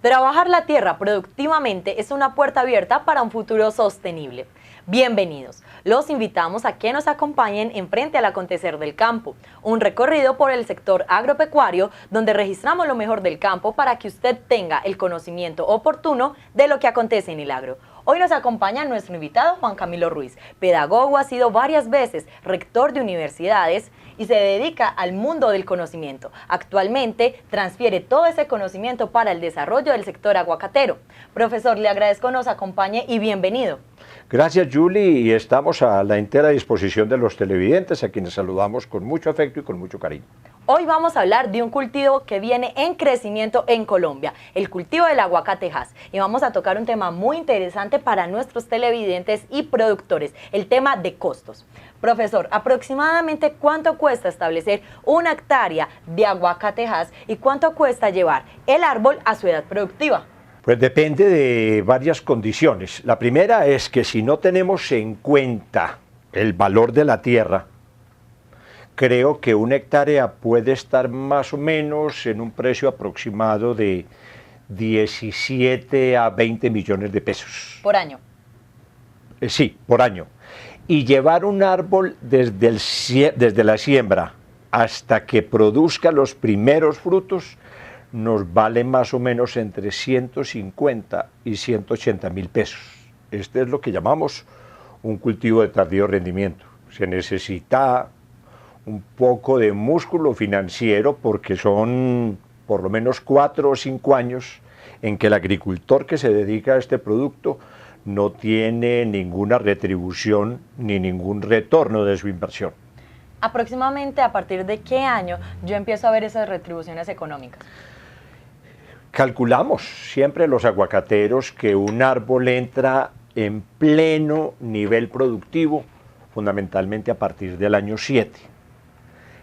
Trabajar la tierra productivamente es una puerta abierta para un futuro sostenible. Bienvenidos. Los invitamos a que nos acompañen en Frente al Acontecer del Campo, un recorrido por el sector agropecuario donde registramos lo mejor del campo para que usted tenga el conocimiento oportuno de lo que acontece en el agro. Hoy nos acompaña nuestro invitado Juan Camilo Ruiz, pedagogo, ha sido varias veces rector de universidades y se dedica al mundo del conocimiento. Actualmente transfiere todo ese conocimiento para el desarrollo del sector aguacatero. Profesor, le agradezco nos acompañe y bienvenido. Gracias, Julie, y estamos a la entera disposición de los televidentes, a quienes saludamos con mucho afecto y con mucho cariño. Hoy vamos a hablar de un cultivo que viene en crecimiento en Colombia, el cultivo del aguacatejas. Y vamos a tocar un tema muy interesante para nuestros televidentes y productores, el tema de costos. Profesor, aproximadamente ¿cuánto cuesta establecer una hectárea de aguacatejas y cuánto cuesta llevar el árbol a su edad productiva? Pues depende de varias condiciones. La primera es que si no tenemos en cuenta el valor de la tierra, creo que una hectárea puede estar más o menos en un precio aproximado de 17 a 20 millones de pesos. ¿Por año? Sí, por año. Y llevar un árbol desde la siembra hasta que produzca los primeros frutos nos vale más o menos entre 150 y 180 mil pesos. Este es lo que llamamos un cultivo de tardío rendimiento. Se necesita un poco de músculo financiero porque son por lo menos 4 o 5 años en que el agricultor que se dedica a este producto no tiene ninguna retribución ni ningún retorno de su inversión. ¿Aproximadamente a partir de qué año yo empiezo a ver esas retribuciones económicas? Calculamos siempre los aguacateros que un árbol entra en pleno nivel productivo fundamentalmente a partir del año 7.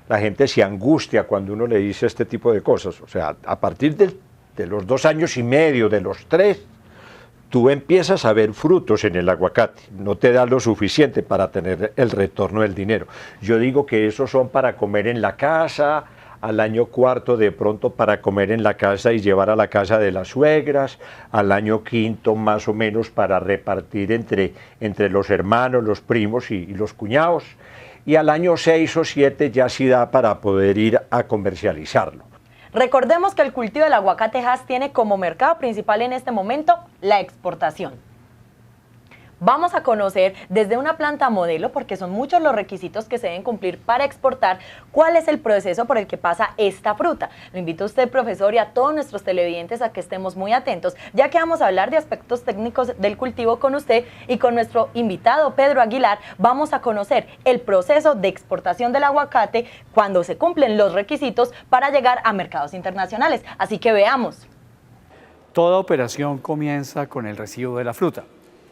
La gente se angustia cuando uno le dice este tipo de cosas, o sea, a partir de los 2 años y medio, de los 3, tú empiezas a ver frutos en el aguacate, no te da lo suficiente para tener el retorno del dinero. Yo digo que esos son para comer en la casa, al año 4 de pronto para comer en la casa y llevar a la casa de las suegras, al año 5 más o menos para repartir entre los hermanos, los primos y los cuñados, y al año 6 o 7 ya sí da para poder ir a comercializarlo. Recordemos que el cultivo del aguacatejas tiene como mercado principal en este momento la exportación. Vamos a conocer desde una planta modelo, porque son muchos los requisitos que se deben cumplir para exportar, cuál es el proceso por el que pasa esta fruta. Lo invito a usted, profesor, y a todos nuestros televidentes a que estemos muy atentos, ya que vamos a hablar de aspectos técnicos del cultivo con usted y con nuestro invitado Pedro Aguilar. Vamos a conocer el proceso de exportación del aguacate cuando se cumplen los requisitos para llegar a mercados internacionales. Así que veamos. Toda operación comienza con el recibo de la fruta.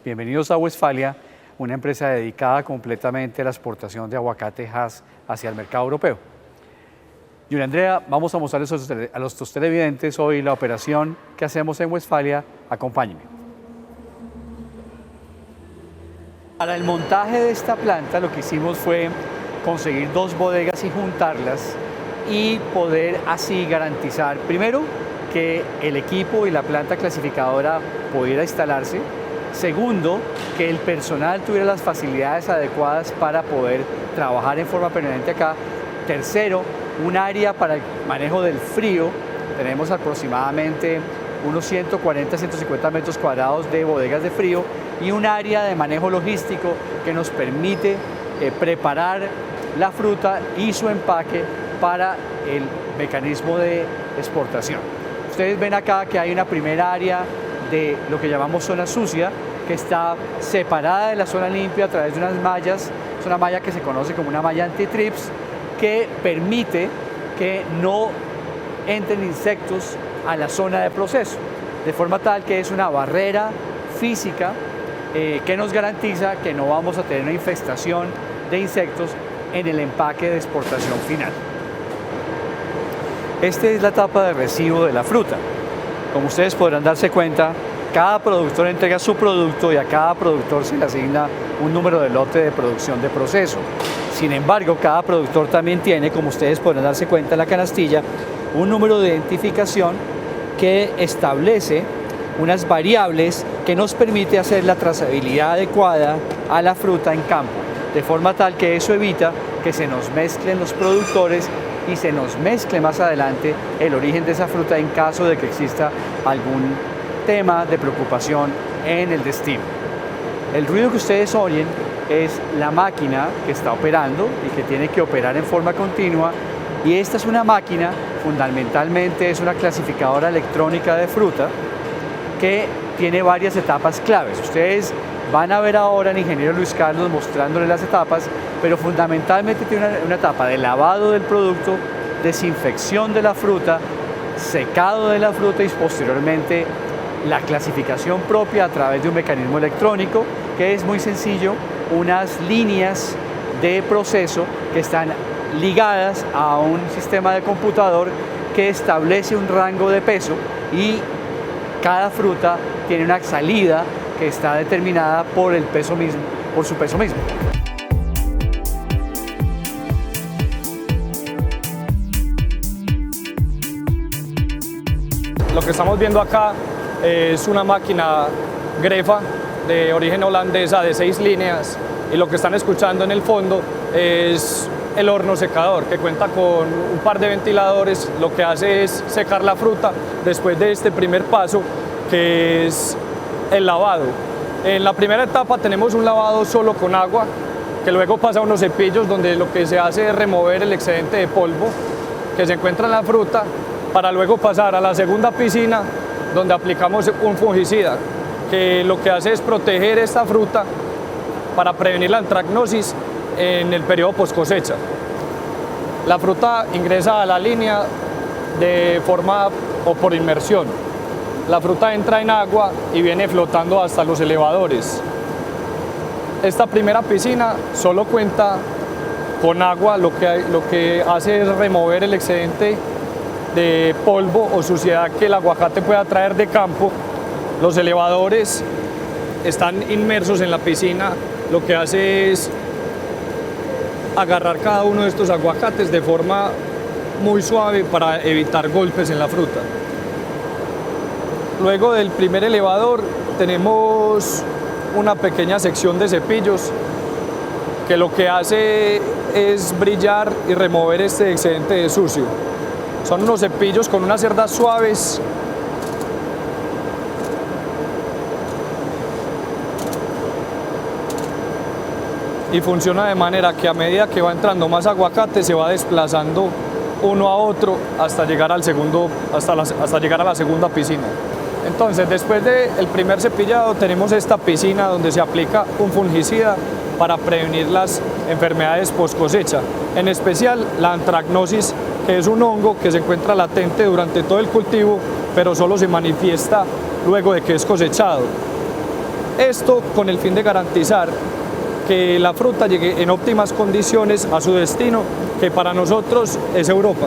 Bienvenidos a Westfalia, una empresa dedicada completamente a la exportación de aguacatejas hacia el mercado europeo. Julia Andrea, vamos a mostrarles a los televidentes hoy la operación que hacemos en Westfalia. Acompáñenme. Para el montaje de esta planta lo que hicimos fue conseguir 2 bodegas y juntarlas y poder así garantizar, primero, que el equipo y la planta clasificadora pudiera instalarse. Segundo, que el personal tuviera las facilidades adecuadas para poder trabajar en forma permanente acá. Tercero, un área para el manejo del frío. Tenemos aproximadamente unos 140, 150 metros cuadrados de bodegas de frío y un área de manejo logístico que nos permite preparar la fruta y su empaque para el mecanismo de exportación. Ustedes ven acá que hay una primera área de lo que llamamos zona sucia, que está separada de la zona limpia a través de unas mallas. Es una malla que se conoce como una malla anti-trips, que permite que no entren insectos a la zona de proceso, de forma tal que es una barrera física que nos garantiza que no vamos a tener una infestación de insectos en el empaque de exportación final. Esta es la etapa de recibo de la fruta. Como ustedes podrán darse cuenta, cada productor entrega su producto y a cada productor se le asigna un número de lote de producción de proceso. Sin embargo, cada productor también tiene, como ustedes podrán darse cuenta en la canastilla, un número de identificación que establece unas variables que nos permite hacer la trazabilidad adecuada a la fruta en campo, de forma tal que eso evita que se nos mezclen los productores y se nos mezcle más adelante el origen de esa fruta en caso de que exista algún tema de preocupación en el destino. El ruido que ustedes oyen es la máquina que está operando y que tiene que operar en forma continua, y esta es una máquina, fundamentalmente es una clasificadora electrónica de fruta que tiene varias etapas claves. Ustedes van a ver ahora al ingeniero Luis Carlos mostrándoles las etapas, pero fundamentalmente tiene una etapa de lavado del producto, desinfección de la fruta, secado de la fruta y posteriormente la clasificación propia a través de un mecanismo electrónico que es muy sencillo, unas líneas de proceso que están ligadas a un sistema de computador que establece un rango de peso, y cada fruta tiene una salida que está determinada por el peso mismo, por su peso mismo. Lo que estamos viendo acá es una máquina Grefa de origen holandesa de 6 líneas, y lo que están escuchando en el fondo es el horno secador, que cuenta con un par de ventiladores. Lo que hace es secar la fruta después de este primer paso, que es el lavado. En la primera etapa tenemos un lavado solo con agua, que luego pasa a unos cepillos donde lo que se hace es remover el excedente de polvo que se encuentra en la fruta, para luego pasar a la segunda piscina, donde aplicamos un fungicida, que lo que hace es proteger esta fruta para prevenir la antracnosis en el periodo post cosecha. La fruta ingresa a la línea de forma o por inmersión. La fruta entra en agua y viene flotando hasta los elevadores. Esta primera piscina solo cuenta con agua, lo que hace es remover el excedente de polvo o suciedad que el aguacate pueda traer de campo. Los elevadores están inmersos en la piscina, lo que hace es agarrar cada uno de estos aguacates de forma muy suave para evitar golpes en la fruta. Luego del primer elevador tenemos una pequeña sección de cepillos que lo que hace es brillar y remover este excedente de sucio. Son unos cepillos con unas cerdas suaves y funciona de manera que a medida que va entrando más aguacate se va desplazando uno a otro hasta llegar al segundo, hasta llegar a la segunda piscina. Entonces, después del primer cepillado tenemos esta piscina donde se aplica un fungicida para prevenir las enfermedades post cosecha, en especial la antracnosis, que es un hongo que se encuentra latente durante todo el cultivo, pero solo se manifiesta luego de que es cosechado. Esto con el fin de garantizar que la fruta llegue en óptimas condiciones a su destino, que para nosotros es Europa.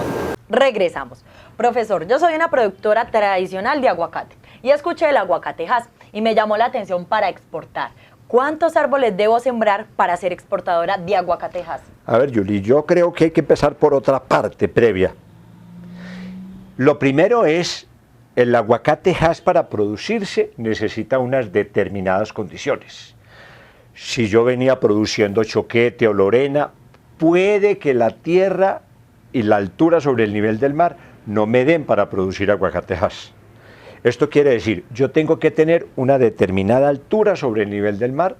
Regresamos. Profesor, yo soy una productora tradicional de aguacate y escuché el aguacate Hass y me llamó la atención para exportar. ¿Cuántos árboles debo sembrar para ser exportadora de aguacate Hass? A ver, Yuli, yo creo que hay que empezar por otra parte previa. Lo primero es, el aguacate Hass para producirse necesita unas determinadas condiciones. Si yo venía produciendo choquete o lorena, puede que la tierra y la altura sobre el nivel del mar no me den para producir aguacate Hass. Esto quiere decir, yo tengo que tener una determinada altura sobre el nivel del mar,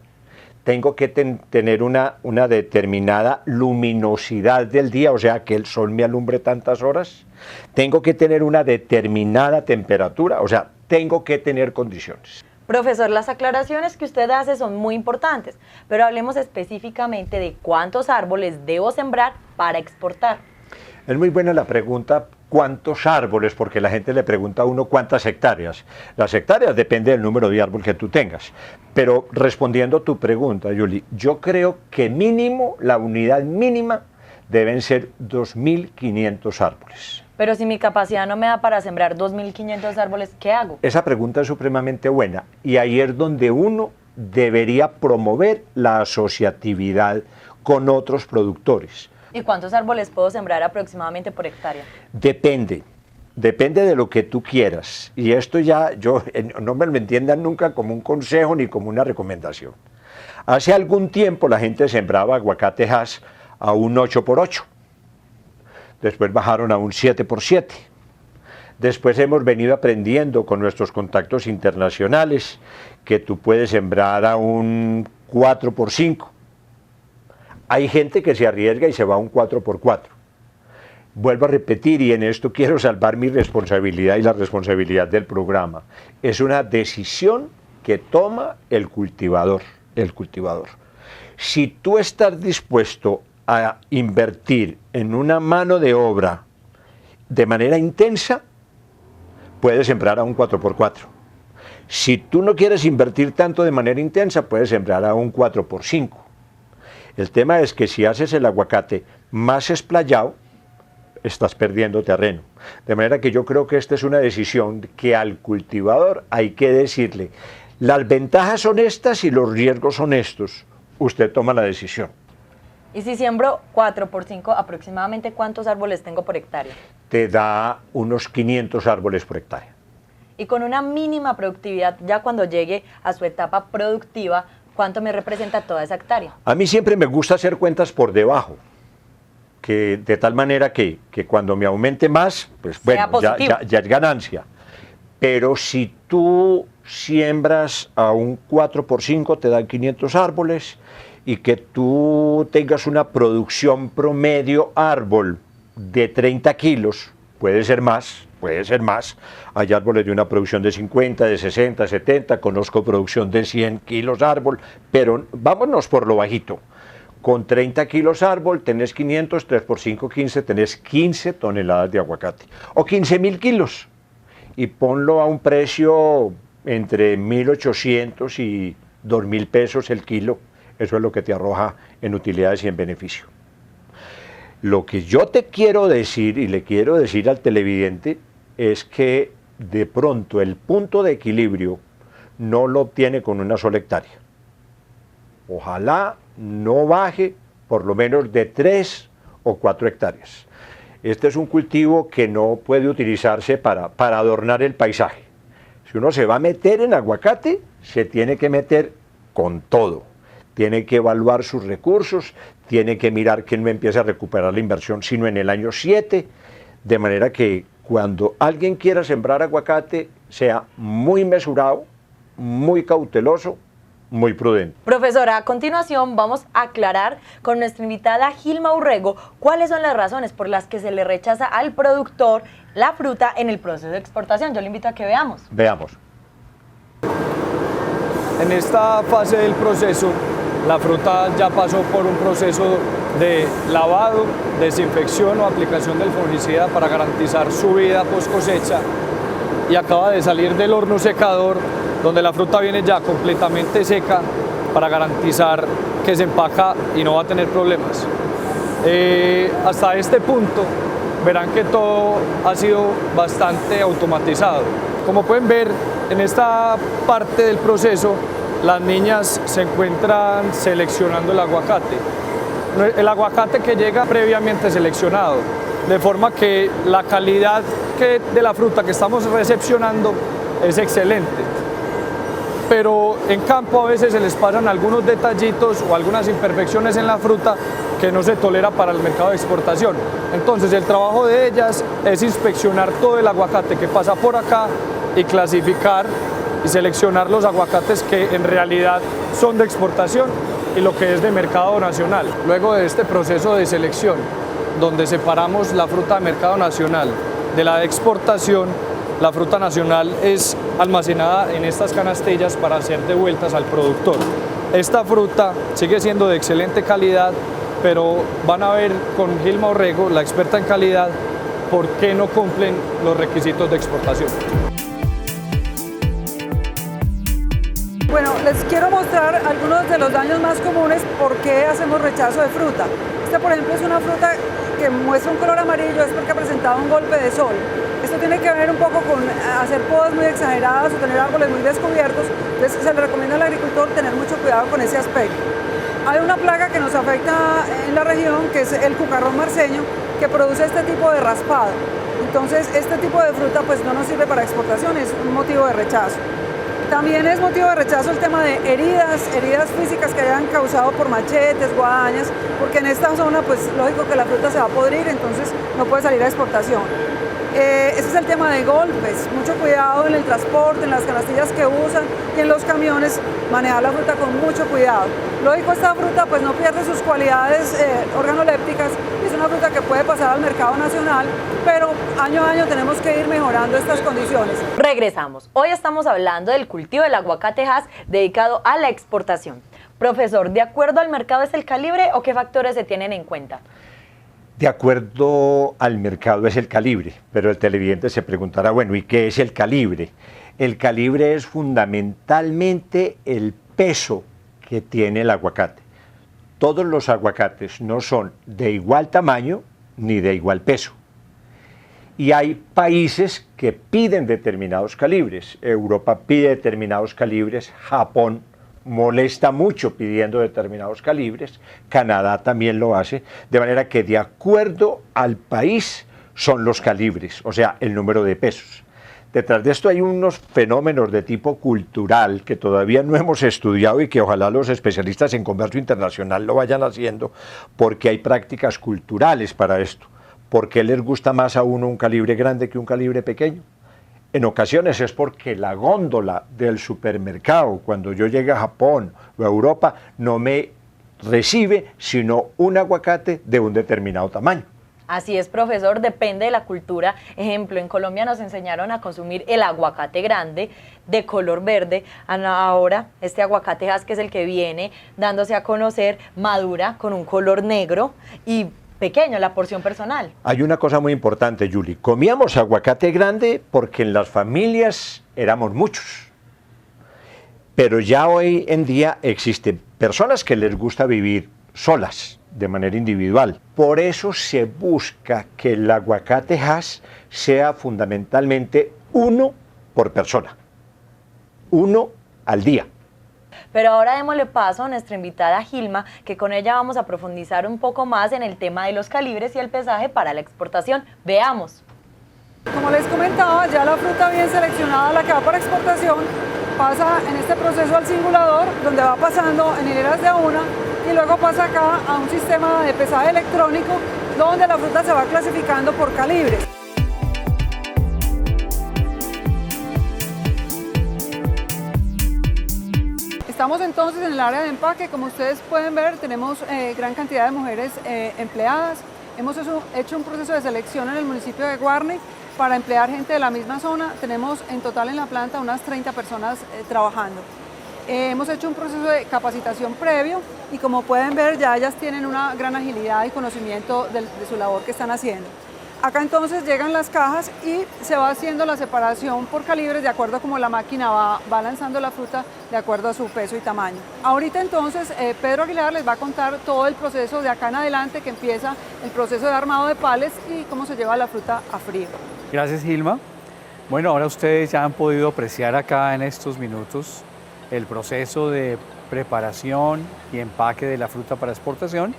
tengo que tener una determinada luminosidad del día, o sea, que el sol me alumbre tantas horas, tengo que tener una determinada temperatura, o sea, tengo que tener condiciones. Profesor, las aclaraciones que usted hace son muy importantes, pero hablemos específicamente de cuántos árboles debo sembrar para exportar. Es muy buena la pregunta, ¿cuántos árboles? Porque la gente le pregunta a uno cuántas hectáreas. Las hectáreas depende del número de árbol que tú tengas. Pero respondiendo a tu pregunta, Yuli, yo creo que mínimo, la unidad mínima deben ser 2.500 árboles. Pero si mi capacidad no me da para sembrar 2.500 árboles, ¿qué hago? Esa pregunta es supremamente buena y ahí es donde uno debería promover la asociatividad con otros productores. ¿Y cuántos árboles puedo sembrar aproximadamente por hectárea? Depende. Depende de lo que tú quieras. Y esto ya, no me lo entiendan nunca como un consejo ni como una recomendación. Hace algún tiempo la gente sembraba aguacate Hass a un 8x8. Después bajaron a un 7x7. Después hemos venido aprendiendo con nuestros contactos internacionales que tú puedes sembrar a un 4x5. Hay gente que se arriesga y se va a un 4x4. Vuelvo a repetir, y en esto quiero salvar mi responsabilidad y la responsabilidad del programa. Es una decisión que toma el cultivador. Si tú estás dispuesto a invertir en una mano de obra de manera intensa, puedes sembrar a un 4x4. Si tú no quieres invertir tanto de manera intensa, puedes sembrar a un 4x5. El tema es que si haces el aguacate más esplayado, estás perdiendo terreno. De manera que yo creo que esta es una decisión que al cultivador hay que decirle, las ventajas son estas y los riesgos son estos. Usted toma la decisión. Y si siembro 4x5, aproximadamente ¿cuántos árboles tengo por hectárea? Te da unos 500 árboles por hectárea. Y con una mínima productividad, ya cuando llegue a su etapa productiva, ¿cuánto me representa toda esa hectárea? A mí siempre me gusta hacer cuentas por debajo, que de tal manera que cuando me aumente más, pues bueno, ya es ganancia. Pero si tú siembras a un 4x5, te dan 500 árboles, y que tú tengas una producción promedio árbol de 30 kilos, puede ser más, hay árboles de una producción de 50, de 60, 70, conozco producción de 100 kilos árbol, pero vámonos por lo bajito. Con 30 kilos árbol tenés 500, 3 por 5, 15, tenés 15 toneladas de aguacate, o 15.000 kilos, y ponlo a un precio entre 1.800 y 2.000 pesos el kilo. Eso es lo que te arroja en utilidades y en beneficio. Lo que yo te quiero decir y le quiero decir al televidente es que de pronto el punto de equilibrio no lo obtiene con una sola hectárea. Ojalá no baje por lo menos de 3 o 4 hectáreas. Este es un cultivo que no puede utilizarse para adornar el paisaje. Si uno se va a meter en aguacate, se tiene que meter con todo. Tiene que evaluar sus recursos, tiene que mirar que no empiece a recuperar la inversión sino en el año 7, de manera que cuando alguien quiera sembrar aguacate sea muy mesurado, muy cauteloso, muy prudente. Profesora, a continuación vamos a aclarar con nuestra invitada Gilma Urrego cuáles son las razones por las que se le rechaza al productor la fruta en el proceso de exportación. Yo le invito a que veamos. Veamos. En esta fase del proceso, la fruta ya pasó por un proceso de lavado, desinfección o aplicación del fungicida para garantizar su vida post cosecha, y acaba de salir del horno secador, donde la fruta viene ya completamente seca para garantizar que se empaca y no va a tener problemas. Hasta este punto verán que todo ha sido bastante automatizado. Como pueden ver, en esta parte del proceso las niñas se encuentran seleccionando el aguacate. El aguacate que llega previamente seleccionado, de forma que la calidad de la fruta que estamos recepcionando es excelente. Pero en campo a veces se les pasan algunos detallitos o algunas imperfecciones en la fruta que no se tolera para el mercado de exportación. Entonces el trabajo de ellas es inspeccionar todo el aguacate que pasa por acá y clasificar y seleccionar los aguacates que en realidad son de exportación y lo que es de mercado nacional. Luego de este proceso de selección, donde separamos la fruta de mercado nacional de la de exportación, la fruta nacional es almacenada en estas canastillas para ser devueltas al productor. Esta fruta sigue siendo de excelente calidad, pero van a ver con Gilma Urrego, la experta en calidad, por qué no cumplen los requisitos de exportación. Bueno, les quiero mostrar algunos de los daños más comunes por qué hacemos rechazo de fruta. Esta, por ejemplo, es una fruta que muestra un color amarillo, es porque ha presentado un golpe de sol. Esto tiene que ver un poco con hacer podas muy exageradas o tener árboles muy descubiertos, entonces se le recomienda al agricultor tener mucho cuidado con ese aspecto. Hay una plaga que nos afecta en la región, que es el cucarrón marceño, que produce este tipo de raspado. Entonces este tipo de fruta pues no nos sirve para exportación, es un motivo de rechazo. También es motivo de rechazo el tema de heridas físicas que hayan causado por machetes, guadañas, porque en esta zona pues lógico que la fruta se va a podrir, entonces no puede salir a exportación. Ese es el tema de golpes, mucho cuidado en el transporte, en las canastillas que usan y en los camiones, manejar la fruta con mucho cuidado. Lógico, esta fruta pues no pierde sus cualidades organolépticas, es una fruta que puede pasar al mercado nacional, pero año a año tenemos que ir mejorando estas condiciones. Regresamos. Hoy estamos hablando del cultivo del aguacate Hass dedicado a la exportación. Profesor, ¿de acuerdo al mercado es el calibre o qué factores se tienen en cuenta? De acuerdo al mercado es el calibre, pero el televidente se preguntará, bueno, ¿y qué es el calibre? El calibre es fundamentalmente el peso que tiene el aguacate. Todos los aguacates no son de igual tamaño ni de igual peso. Y hay países que piden determinados calibres. Europa pide determinados calibres, Japón molesta mucho pidiendo determinados calibres, Canadá también lo hace, de manera que de acuerdo al país son los calibres, o sea, el número de pesos. Detrás de esto hay unos fenómenos de tipo cultural que todavía no hemos estudiado y que ojalá los especialistas en comercio internacional lo vayan haciendo, porque hay prácticas culturales para esto. ¿Por qué les gusta más a uno un calibre grande que un calibre pequeño? En ocasiones es porque la góndola del supermercado, cuando yo llegue a Japón o a Europa, no me recibe sino un aguacate de un determinado tamaño. Así es, profesor, depende de la cultura. Ejemplo, en Colombia nos enseñaron a consumir el aguacate grande de color verde. Ahora, este aguacate Hass, que es el que viene dándose a conocer, madura con un color negro y pequeño, la porción personal. Hay una cosa muy importante, Julie. Comíamos aguacate grande porque en las familias éramos muchos. Pero ya hoy en día existen personas que les gusta vivir solas, de manera individual. Por eso se busca que el aguacate Hass sea fundamentalmente uno por persona. Uno al día. Pero ahora démosle paso a nuestra invitada Gilma, que con ella vamos a profundizar un poco más en el tema de los calibres y el pesaje para la exportación. Veamos. Como les comentaba, ya la fruta bien seleccionada, la que va para exportación, pasa en este proceso al singulador, donde va pasando en hileras de una, y luego pasa acá a un sistema de pesaje electrónico, donde la fruta se va clasificando por calibres. Estamos entonces en el área de empaque. Como ustedes pueden ver, tenemos gran cantidad de mujeres empleadas. Hemos hecho un proceso de selección en el municipio de Guarne para emplear gente de la misma zona. Tenemos en total en la planta unas 30 personas trabajando. Hemos hecho un proceso de capacitación previo y como pueden ver ya ellas tienen una gran agilidad y conocimiento de su labor que están haciendo. Acá entonces llegan las cajas y se va haciendo la separación por calibres de acuerdo a cómo la máquina va lanzando la fruta de acuerdo a su peso y tamaño. Ahorita entonces Pedro Aguilar les va a contar todo el proceso de acá en adelante, que empieza el proceso de armado de palets y cómo se lleva la fruta a frío. Gracias, Gilma. Bueno, ahora ustedes ya han podido apreciar acá en estos minutos el proceso de preparación y empaque de la fruta para exportación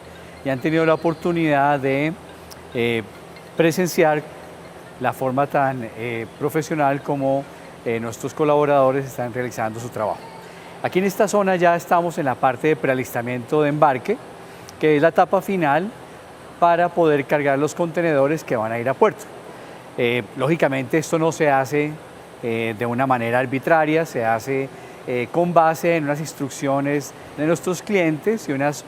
y han tenido la oportunidad de presenciar la forma tan profesional como nuestros colaboradores están realizando su trabajo. Aquí en esta zona ya estamos en la parte de prealistamiento de embarque, que es la etapa final para poder cargar los contenedores que van a ir a puerto. Lógicamente esto no se hace de una manera arbitraria, se hace con base en unas instrucciones de nuestros clientes y unas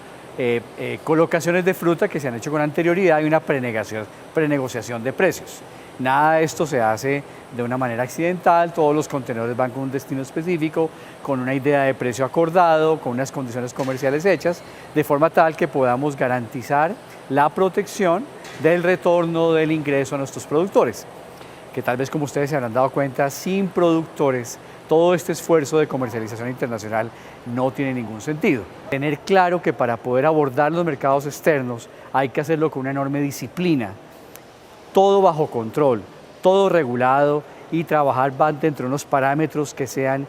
colocaciones de fruta que se han hecho con anterioridad y una prenegociación de precios. Nada de esto se hace de una manera accidental, todos los contenedores van con un destino específico, con una idea de precio acordado, con unas condiciones comerciales hechas, de forma tal que podamos garantizar la protección del retorno del ingreso a nuestros productores, que tal vez como ustedes se habrán dado cuenta, sin productores, todo este esfuerzo de comercialización internacional no tiene ningún sentido. Tener claro que para poder abordar los mercados externos hay que hacerlo con una enorme disciplina, todo bajo control, todo regulado y trabajar dentro de unos parámetros que sean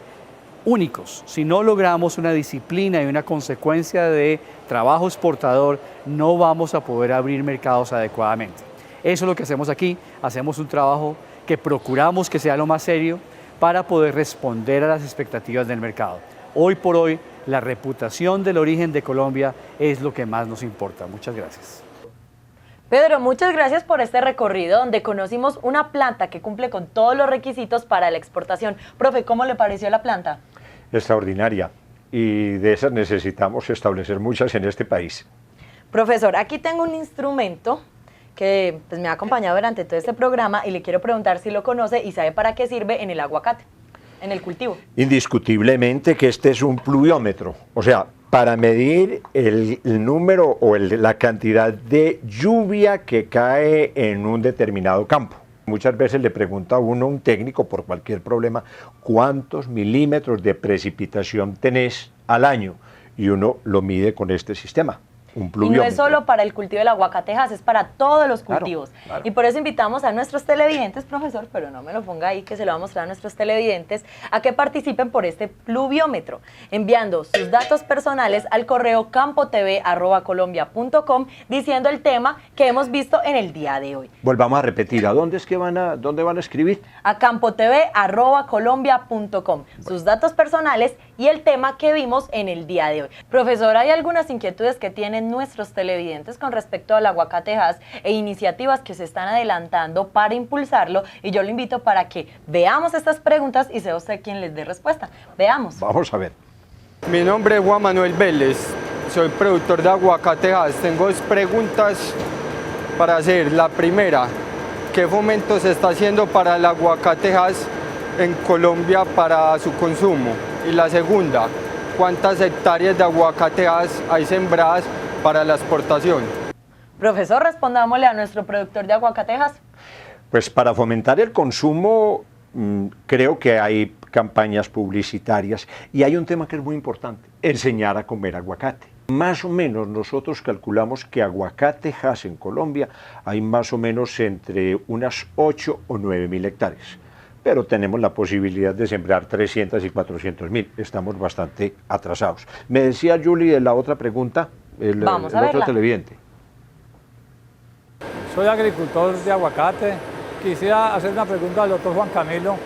únicos. Si no logramos una disciplina y una consecuencia de trabajo exportador, no vamos a poder abrir mercados adecuadamente. Eso es lo que hacemos aquí, hacemos un trabajo que procuramos que sea lo más serio para poder responder a las expectativas del mercado. Hoy por hoy, la reputación del origen de Colombia es lo que más nos importa. Muchas gracias. Pedro, muchas gracias por este recorrido donde conocimos una planta que cumple con todos los requisitos para la exportación. Profe, ¿cómo le pareció la planta? Extraordinaria, y de esas necesitamos establecer muchas en este país. Profesor, aquí tengo un instrumento que pues, me ha acompañado durante todo este programa y le quiero preguntar si lo conoce y sabe para qué sirve en el aguacate, en el cultivo. Indiscutiblemente que este es un pluviómetro, o sea, para medir el número o la cantidad de lluvia que cae en un determinado campo. Muchas veces le pregunta a uno, un técnico, por cualquier problema, ¿cuántos milímetros de precipitación tenés al año? Y uno lo mide con este sistema. Un Y pluviómetro. no es solo para el cultivo del aguacatejas, es para todos los Claro, cultivos. claro. Y por eso invitamos a nuestros televidentes, profesor, pero no me lo ponga ahí, que se lo va a mostrar a nuestros televidentes, a que participen por este pluviómetro, enviando sus datos personales al correo campotv@colombia.com diciendo el tema que hemos visto en el día de hoy. Volvamos a repetir, ¿a dónde es que dónde van a escribir? A campotv@colombia.com, sus datos personales y el tema que vimos en el día de hoy. Profesor, ¿hay algunas inquietudes que tienen nuestros televidentes con respecto al aguacatejas e iniciativas que se están adelantando para impulsarlo? Y yo lo invito para que veamos estas preguntas y sea usted quien les dé respuesta. Veamos. Vamos a ver. Mi nombre es Juan Manuel Vélez, soy productor de aguacatejas. Tengo dos preguntas para hacer. La primera, ¿qué fomento se está haciendo para el aguacatejas en Colombia para su consumo? Y la segunda, ¿cuántas hectáreas de aguacatejas hay sembradas para la exportación? Profesor, respondámosle a nuestro productor de aguacatejas. Pues para fomentar el consumo, creo que hay campañas publicitarias y hay un tema que es muy importante, enseñar a comer aguacate. Más o menos nosotros calculamos que aguacatejas en Colombia hay más o menos entre unas 8 o 9 mil hectáreas, pero tenemos la posibilidad de sembrar 300 y 400 mil, estamos bastante atrasados. Me decía Julie de la otra pregunta, Vamos a el otro verla. televidente. Soy agricultor de aguacate. Quisiera hacer una pregunta al doctor Juan Camilo.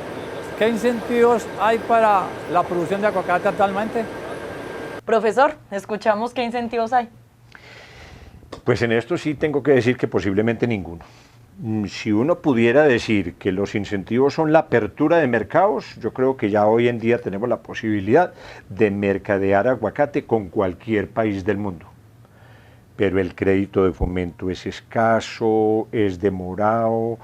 ¿Qué incentivos hay para la producción de aguacate actualmente? Profesor, escuchamos qué incentivos hay. Pues en esto sí tengo que decir que posiblemente ninguno. Si uno pudiera decir que los incentivos son la apertura de mercados, yo creo que ya hoy en día tenemos la posibilidad de mercadear aguacate con cualquier país del mundo. Pero el crédito de fomento es escaso, es demorado,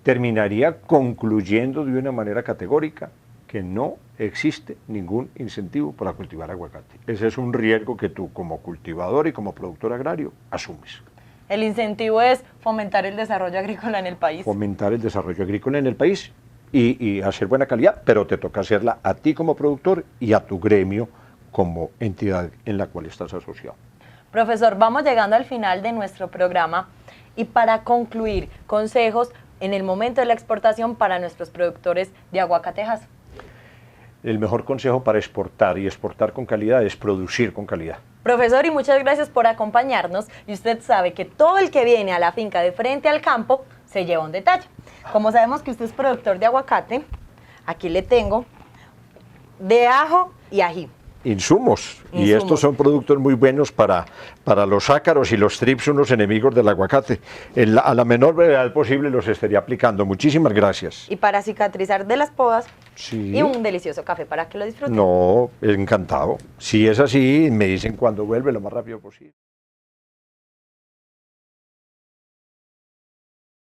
terminaría concluyendo de una manera categórica que no existe ningún incentivo para cultivar aguacate. Ese es un riesgo que tú como cultivador y como productor agrario asumes. El incentivo es fomentar el desarrollo agrícola en el país. Fomentar el desarrollo agrícola en el país y hacer buena calidad, pero te toca hacerla a ti como productor y a tu gremio como entidad en la cual estás asociado. Profesor, vamos llegando al final de nuestro programa y para concluir, consejos en el momento de la exportación para nuestros productores de aguacatejas. El mejor consejo para exportar y exportar con calidad es producir con calidad. Profesor, y muchas gracias por acompañarnos. Y usted sabe que todo el que viene a la finca de frente al campo se lleva un detalle. Como sabemos que usted es productor de aguacate, aquí le tengo de ajo y ají. Insumos. Y estos son productos muy buenos para los ácaros y los trips, unos enemigos del aguacate. A la menor brevedad posible los estaría aplicando. Muchísimas gracias. Y para cicatrizar de las podas, Sí. y un delicioso café para que lo disfruten. No, encantado. Si es así, me dicen cuando vuelve lo más rápido posible.